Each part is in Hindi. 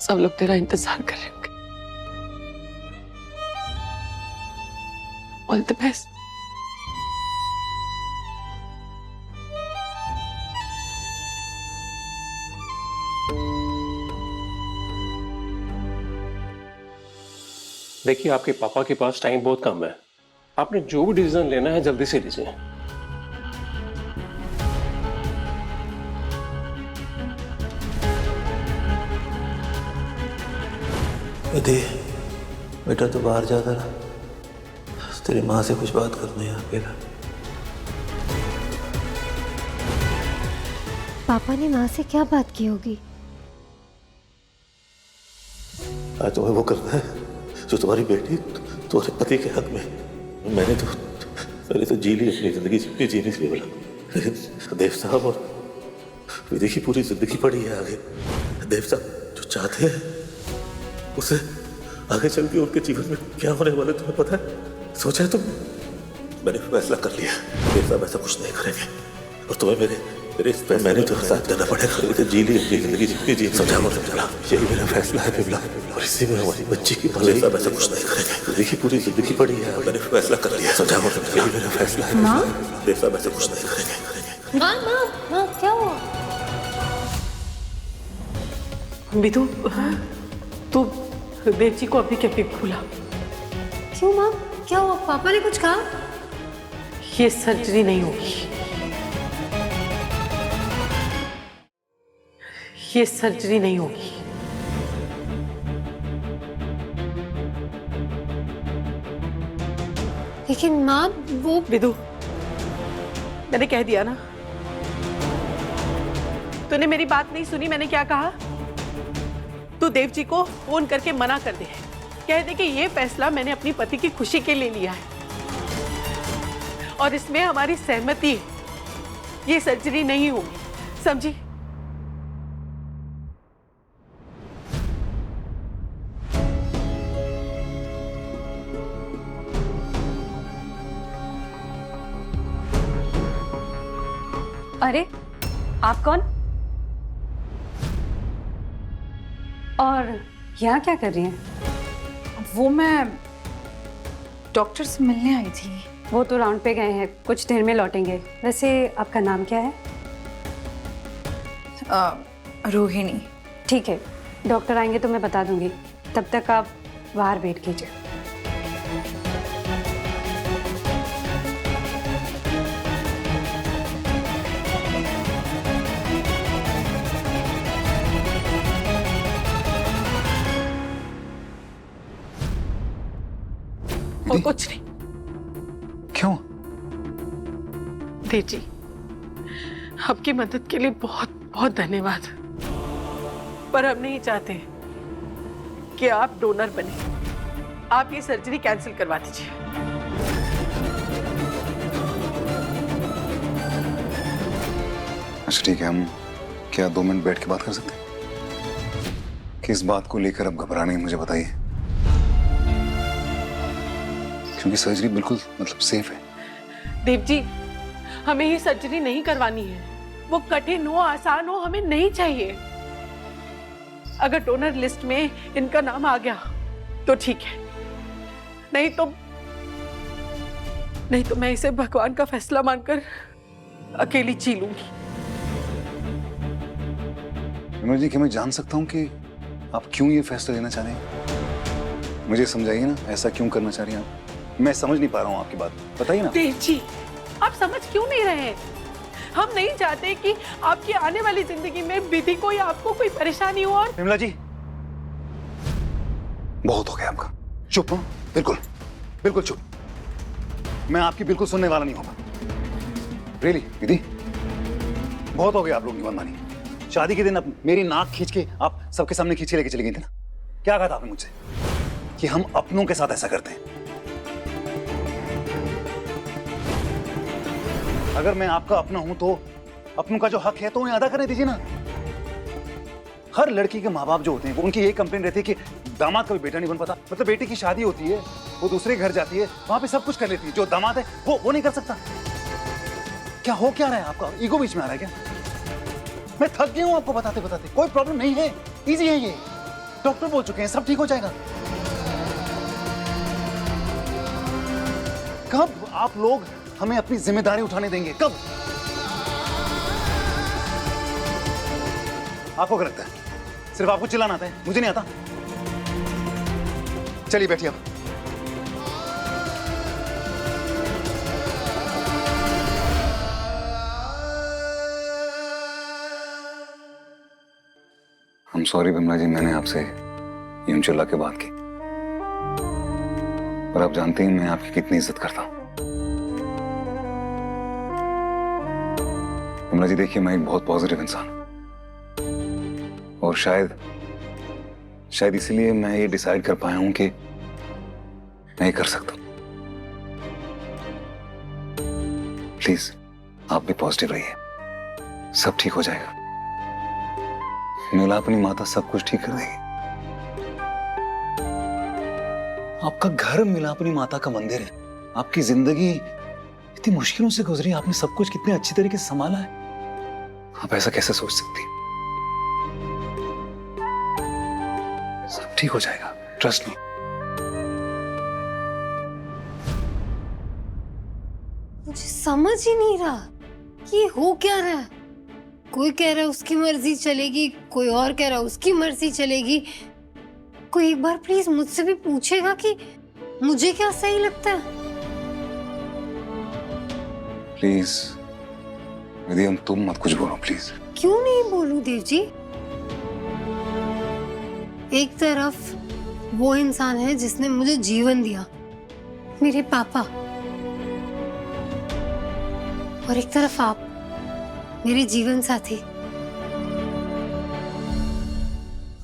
सब लोग तेरा इंतजार कर रहे होंगे। All the best. देखिए, आपके पापा के पास टाइम बहुत कम है। आपने जो भी डिसीजन लेना है जल्दी से लीजिए। बेटा तो बाहर जाता रहा, तेरी माँ से कुछ बात करनी है अकेला। पापा ने माँ से क्या बात की होगी? आज तुम्हें वो करना है जो तुम्हारी बेटी तुम्हारे पति के हक में। मैंने तो जी ली अपनी जिंदगी, जितनी जीने के लिए बोला, लेकिन देव साहब और विधि की पूरी जिंदगी पड़ी है आगे। देव साहब जो चाहते हैं उसे आगे चल के उनके जीवन में क्या होने वाले तुम्हें पता है? सोचा है तुम? मैंने फैसला कर लिया, देव साहब ऐसा कुछ नहीं करेंगे और तुम्हें मेरे इस फैसले मैंने तो साथ देना पड़ेगा। मैंने तो जी ली अपनी जिंदगी, जितनी जी समझा। यही मेरा फैसला है बिमला, और इसी में हमारी बच्ची की भले साहब ऐसा कुछ नहीं करेंगे। देखिए पूरी जिंदगी पड़ी है, मैंने फैसला कर लिया, समझा। यही मेरा फैसला है। देव साहब ऐसा कुछ नहीं करेंगे। माँ माँ माँ क्या हुआ? बिदु, तू देव जी को अभी कैसे भूला? क्यों माँ, क्या हुआ? पापा ने कुछ कहा? ये सर्जरी नहीं होगी, ये सर्जरी नहीं होगी। लेकिन माँ वो बिदु, मैंने कह दिया ना, तूने मेरी बात नहीं सुनी। मैंने क्या कहा? तू देव जी को फोन करके मना कर दे, कह दे कि ये फैसला मैंने अपनी पति की खुशी के लिए लिया है और इसमें हमारी सहमति है, ये सर्जरी नहीं होगी, समझी? अरे आप कौन और यहाँ क्या कर रही हैं? वो मैं डॉक्टर से मिलने आई थी। वो तो राउंड पे गए हैं, कुछ देर में लौटेंगे। वैसे आपका नाम क्या है? रोहिणी। ठीक है, डॉक्टर आएंगे तो मैं बता दूंगी, तब तक आप बाहर वेट कीजिए। और कुछ नहीं। क्यों? देव जी, आपकी मदद के लिए बहुत बहुत धन्यवाद, पर हम नहीं चाहते कि आप डोनर बने। आप ये सर्जरी कैंसिल करवा दीजिए। अच्छा ठीक है, हम क्या 2 मिनट बैठ के बात कर सकते हैं? किस बात को लेकर अब घबराने मुझे बताइए, क्योंकि सर्जरी बिल्कुल मतलब सेफ है। देव जी, हमें ये सर्जरी नहीं करवानी है। वो कठिन हो आसान हो हमें नहीं चाहिए। अगर डोनर लिस्ट में इनका नाम आ गया तो ठीक है, नहीं तो मैं इसे भगवान का फैसला मानकर अकेली जी लूंगी। विमल जी, क्या मैं जान सकता हूँ कि आप क्यों ये फैसला लेना चाह रहे हैं? मुझे समझाइए ना, ऐसा क्यों करना चाह रही हैं आप? मैं समझ नहीं पा रहा हूँ आपकी बात, बताइए ना। देव जी, आप समझ क्यों नहीं रहे हैं? हम नहीं चाहते कि आपकी आने वाली जिंदगी में विधि को या आपको कोई परेशानी हो। और विमला जी, बहुत हो गया आपका। चुप हो, बिल्कुल बिल्कुल चुप। मैं आपकी बिल्कुल सुनने वाला नहीं होगा। रियली विधि, बहुत हो गया आप लोगों की मनमानी। शादी के दिन अब मेरी नाक खींच के आप सबके सामने खींच के लेके चली गई थी ना। क्या कहा था आपने मुझसे कि हम अपनों के साथ ऐसा करते हैं? अगर मैं आपका अपना हूं तो अपनों का जो हक है तो उन्हें अदा करने दीजिए ना। हर लड़की के माँ बाप जो होते हैं वो उनकी यही कंप्लेंट रहती है कि दामाद का भी बेटा नहीं बन पाता। मतलब बेटी की शादी होती है, वो दूसरे घर जाती है, वहां पे सब कुछ कर लेती है, जो दामाद है वो नहीं कर सकता। क्या हो क्या रहा है आपका? ईगो बीच में आ रहा है क्या? मैं थक गया हूं आपको बताते बताते। कोई प्रॉब्लम नहीं है, इजी है ये। डॉक्टर बोल चुके हैं सब ठीक हो जाएगा। कब आप लोग हमें अपनी जिम्मेदारी उठाने देंगे? कब? आपको क्या लगता है सिर्फ आपको चिल्लाना आता है, मुझे नहीं आता? चलिए बैठिए अब। I'm sorry विमला जी, मैंने आपसे यूं चिल्ला के बात की, पर आप जानते हैं मैं आपकी कितनी इज्जत करता हूं। विमला जी देखिए, मैं एक बहुत पॉजिटिव इंसान हूं और शायद इसीलिए मैं ये डिसाइड कर पाया हूं कि मैं ये कर सकता हूं। प्लीज आप भी पॉजिटिव रहिए, सब ठीक हो जाएगा। मिलापनी माता सब कुछ ठीक कर देगी। आपका घर मिलापनी माता का मंदिर है। आपकी जिंदगी इतनी मुश्किलों से गुजरी, आपने सब कुछ कितने अच्छी तरीके से संभाला है। आप ऐसा कैसे सोच सकती? सब ठीक हो जाएगा, ट्रस्ट मी। मुझे समझ ही नहीं रहा कि हो क्या रहा है। कोई कह रहा है उसकी मर्जी चलेगी, कोई और कह रहा है उसकी मर्जी चलेगी। कोई एक बार प्लीज मुझसे भी पूछेगा कि मुझे क्या सही लगता है। प्लीज यदि हम तुम मत कुछ बोलो प्लीज। क्यों नहीं बोलूं देव जी? एक तरफ वो इंसान है जिसने मुझे जीवन दिया, मेरे पापा, और एक तरफ आप, मेरे जीवन साथी।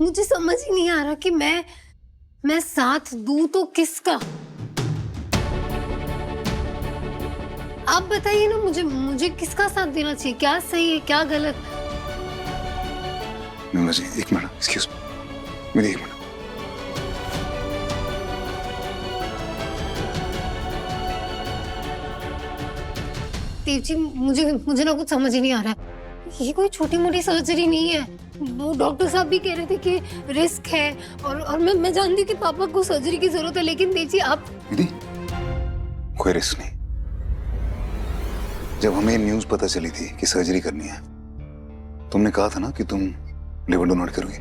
मुझे समझ ही नहीं आ रहा कि मैं साथ दूं तो किसका। आप बताइए ना, मुझे किसका साथ देना चाहिए? क्या सही है, क्या गलत? विमला जी एक मिनट, एक्सक्यूज मी, एक मिनट। देव जी मुझे ना कुछ समझ ही नहीं आ रहा है। ये कोई छोटी मोटी सर्जरी नहीं है। वो डॉक्टर साहब भी कह रहे थे कि रिस्क है, और मैं जानती हूँ कि पापा को सर्जरी की जरूरत है, लेकिन देव जी आप। दीदी कोई रिस्क नहीं। जब हमें न्यूज पता चली थी कि सर्जरी करनी है, तुमने कहा था ना कि तुम लिवर डोनेट करोगे।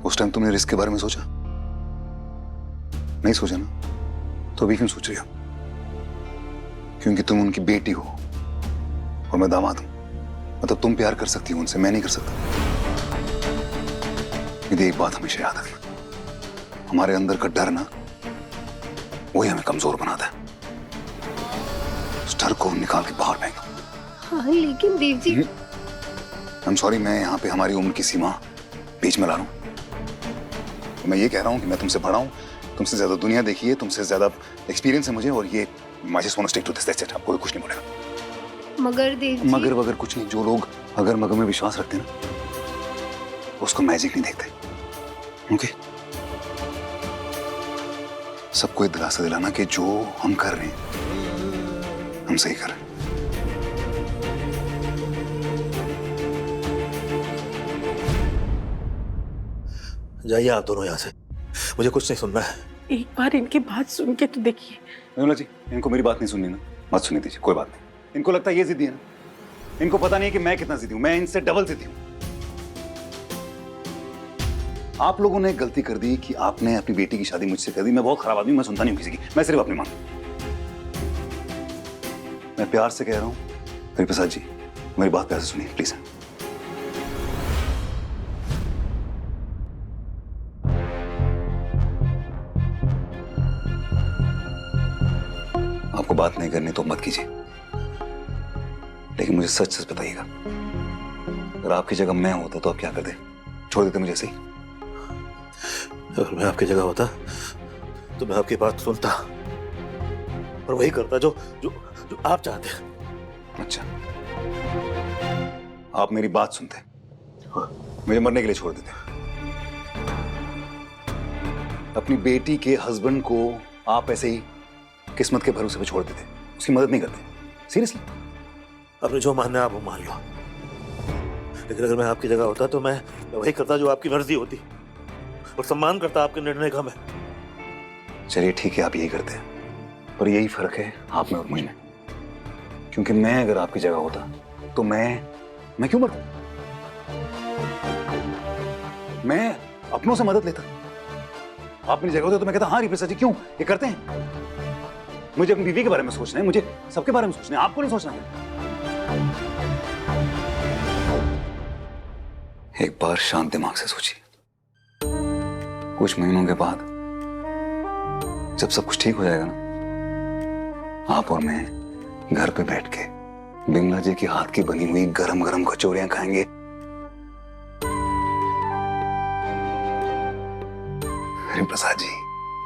उस टाइम तुमने रिस्क के बारे में सोचा नहीं? सोचा ना? तो अभी क्यों सोच रही हो? क्योंकि तुम उनकी बेटी हो और मैं दामाद हूं। मतलब तुम प्यार कर सकती हो उनसे, मैं नहीं कर सकता। यदि एक बात हमेशा याद रखना, हमारे अंदर का डर ना, वही हमें कमजोर बनाता है। उस डर को निकाल के बाहर फेंको। हाँ लेकिन Dev ji. I am sorry, मैं यहाँ पे हमारी उम्र की सीमा बीच में ला रहा हूँ। मैं ये कह रहा हूँ कि मैं तुमसे बड़ा हूँ, तुमसे ज्यादा दुनिया देखी है, तुमसे ज्यादा एक्सपीरियंस है मुझे, और ये I just want to stick to this, that's it। आपको कुछ नहीं बोलेगा। मगर देव जी। मगर वगर कुछ नहीं। जो लोग अगर मगर में विश्वास रखते हैं ना, उसको मैजिक नहीं देखते। ओके? सबको एक दिलासा दिलाना कि जो हम कर रहे हैं हम सही कर रहे हैं। जाइए आप दोनों यहाँ से, मुझे कुछ नहीं सुनना है। एक बार इनकी बात सुन के तो देखिए। विमला जी इनको मेरी बात नहीं सुननी ना, मत सुनने दीजिए, कोई बात नहीं। इनको लगता है ये जिद्दी है ना, इनको पता नहीं है कि मैं कितना जिद्दी हूं। मैं इनसे डबल जिद्दी हूं। आप लोगों ने गलती कर दी कि आपने अपनी बेटी की शादी मुझसे कर दी। मैं बहुत खराब आदमी, मैं सुनता नहीं हूं किसी की, मैं सिर्फ अपनी मांग। मैं प्यार से कह रहा हूं हरिप्रसाद जी, मेरी बात प्यार से सुनिए प्लीज। आपको बात नहीं करनी तो मत कीजिए, लेकिन मुझे सच सच बताइएगा, अगर आपकी जगह मैं होता तो आप क्या करते? छोड़ देते मुझे ऐसे ही? अगर मैं आपकी जगह होता तो मैं आपकी बात सुनता और वही करता जो जो जो आप चाहते हैं। अच्छा, आप मेरी बात सुनते, मुझे मरने के लिए छोड़ देते। अपनी बेटी के हस्बैंड को आप ऐसे ही किस्मत के भरोसे पे छोड़ देते, उसकी मदद नहीं करते? सीरियसली? आपने जो मानना है आप वो मान लो, लेकिन अगर मैं आपकी जगह होता तो मैं वही करता जो आपकी मर्जी होती। और सम्मान करता आपके निर्णय का मैं। चलिए ठीक है, आप यही करते हैं, पर यही फर्क है आप में और मुझ में। क्योंकि मैं अगर आपकी जगह होता तो मैं क्यों मरता? मैं अपनों से मदद लेता। आप मेरी जगह होते तो मैं कहता हाँ रिपसा जी क्यों ये करते हैं। मुझे अपनी बीवी के बारे में सोचना है, मुझे सबके बारे में सोचना है, आपको नहीं सोचना है। एक बार शांत दिमाग से सोचिए। कुछ महीनों के बाद जब सब कुछ ठीक हो जाएगा ना, आप और मैं घर पे बैठ के बिमला जी के हाथ की बनी हुई गरम गरम कचौरियां खाएंगे। अरे प्रसाद जी,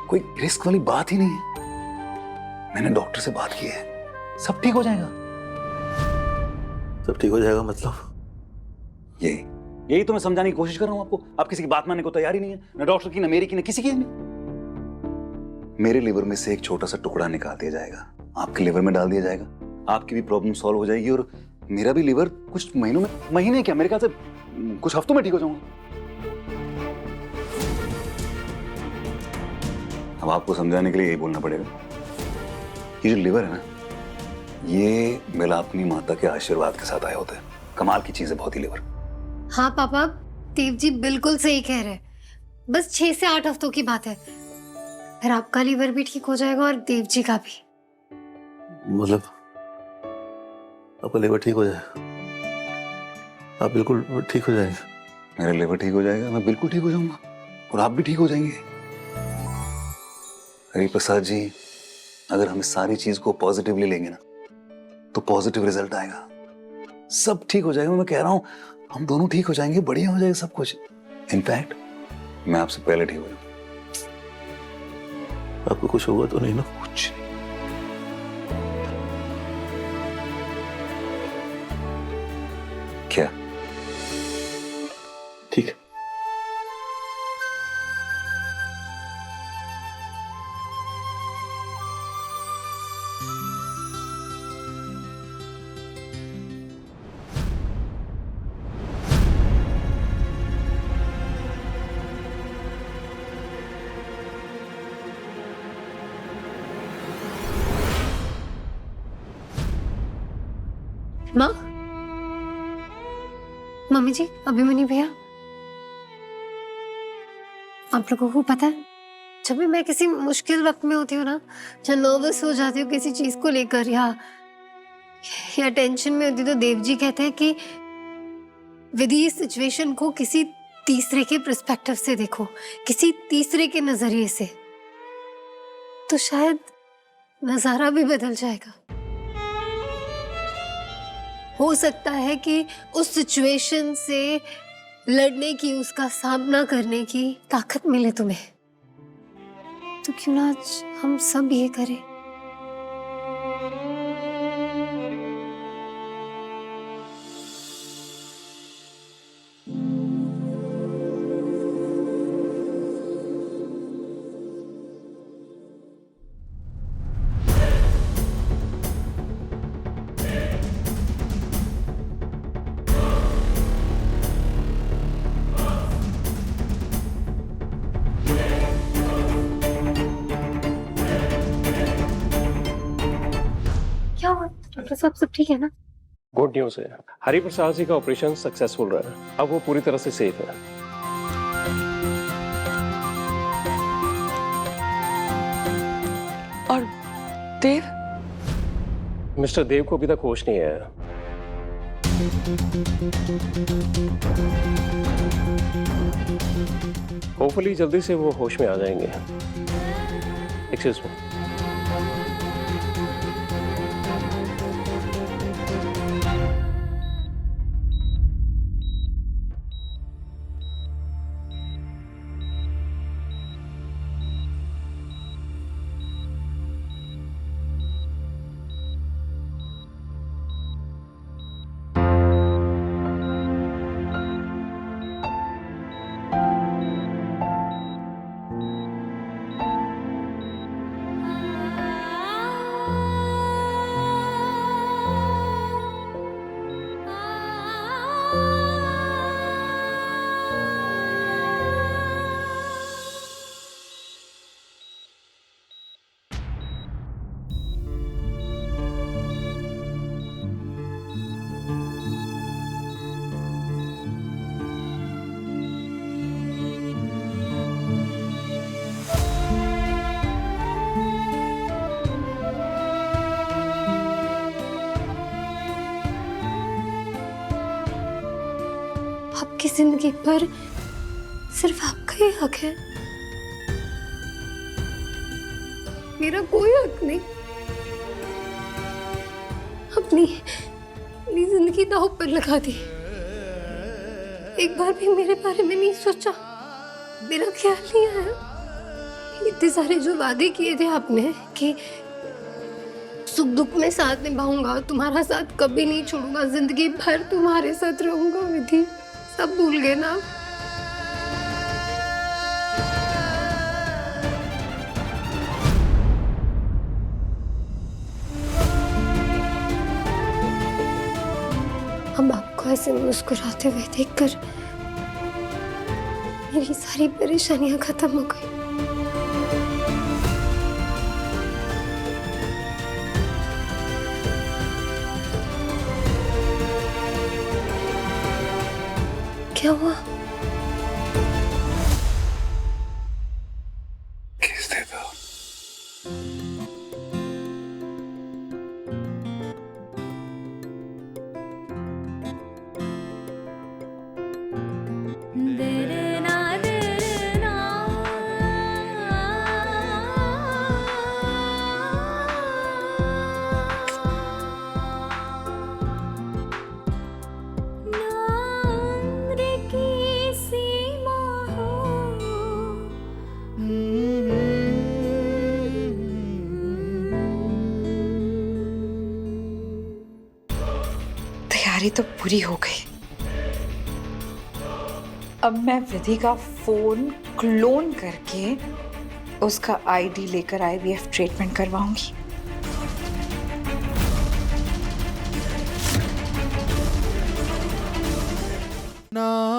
कोई रिस्क वाली बात ही नहीं है। मैंने डॉक्टर से बात की है, सब ठीक हो जाएगा। सब ठीक हो जाएगा मतलब? यही तो मैं समझाने की कोशिश कर रहा हूं आपको। आप किसी की बात मानने को तैयार ही नहीं है, ना डॉक्टर की, ना मेरी की, ना किसी की नहीं। मेरे लिवर में से एक छोटा सा टुकड़ा निकाल दिया जाएगा, आपके लिवर में डाल दिया जाएगा, आपकी भी प्रॉब्लम सॉल्व हो जाएगी और मेरा भी लिवर कुछ महीनों में, महीने क्या मेरे ख्याल से कुछ हफ्तों में ठीक हो जाऊंगा। अब आपको समझाने के लिए यही बोलना पड़ेगा, ये जो लिवर है ना, ये मेरा अपनी माता के आशीर्वाद के साथ आया होता है। कमाल की चीज है बहुत ही लिवर। हाँ पापा, देव जी बिल्कुल सही कह रहे हैं। बस 6 से 8 हफ्तों की बात है, फिर आपका लीवर भी ठीक हो जाएगा और देव जी का भी। मतलब आपका लिवर ठीक हो जाएगा? आप बिल्कुल ठीक हो जाएंगे? मेरा लिवर ठीक हो जाएगा, मैं बिल्कुल ठीक हो जाऊंगा और आप भी ठीक हो जाएंगे। हरि प्रसाद जी, अगर हम इस सारी चीज को पॉजिटिवली लेंगे ना तो पॉजिटिव रिजल्ट आएगा, सब ठीक हो जाएगा। मैं कह रहा हूं हम दोनों ठीक हो जाएंगे, बढ़िया हो जाएगा सब कुछ। इनफैक्ट मैं आपसे पहले ठीक हो जाऊंगा। आपको कुछ होगा तो नहीं ना? कुछ क्या? ठीक है। माँ, मम्मी जी, अभिमन्यु भैया, आप लोगों को पता है जब भी मैं किसी मुश्किल वक्त में होती हूँ ना, या नर्वस हो जाती हूँ किसी चीज को लेकर या टेंशन में होती, तो देव जी कहते हैं कि विधि इस सिचुएशन को किसी तीसरे के पर्सपेक्टिव से देखो, किसी तीसरे के नजरिए से, तो शायद नजारा भी बदल जाएगा। हो सकता है कि उस सिचुएशन से लड़ने की, उसका सामना करने की ताकत मिले तुम्हें। तो क्यों ना आज हम सब ये करें? क्या हुआ डॉक्टर साहब, सब ठीक है ना? गुड न्यूज है, हरि प्रसाद जी का ऑपरेशन सक्सेसफुल रहा है, अब वो पूरी तरह से सेफ है। और देव? मिस्टर देव को अभी तक होश नहीं आया। होपफुली जल्दी से वो होश में आ जाएंगे। Excuse me. जिंदगी पर सिर्फ आपका ही हक है, मेरा कोई हक नहीं। अपनी जिंदगी दांव पर लगा दी, एक बार भी मेरे बारे में नहीं सोचा, मेरा ख्याल नहीं आया। इतने सारे जो वादे किए थे आपने कि सुख दुख में साथ निभाऊंगा, तुम्हारा साथ कभी नहीं छोड़ूंगा, जिंदगी भर तुम्हारे साथ रहूंगा, विधि सब भूल गए ना। अब आपको ऐसे मुस्कुराते हुए देखकर मेरी सारी परेशानियां खत्म हो गई। क्या हुआ? किस दे दो। तैयारी तो पूरी हो गई। अब मैं विधि का फोन क्लोन करके उसका आईडी लेकर आईवीएफ ट्रीटमेंट करवाऊंगी। ना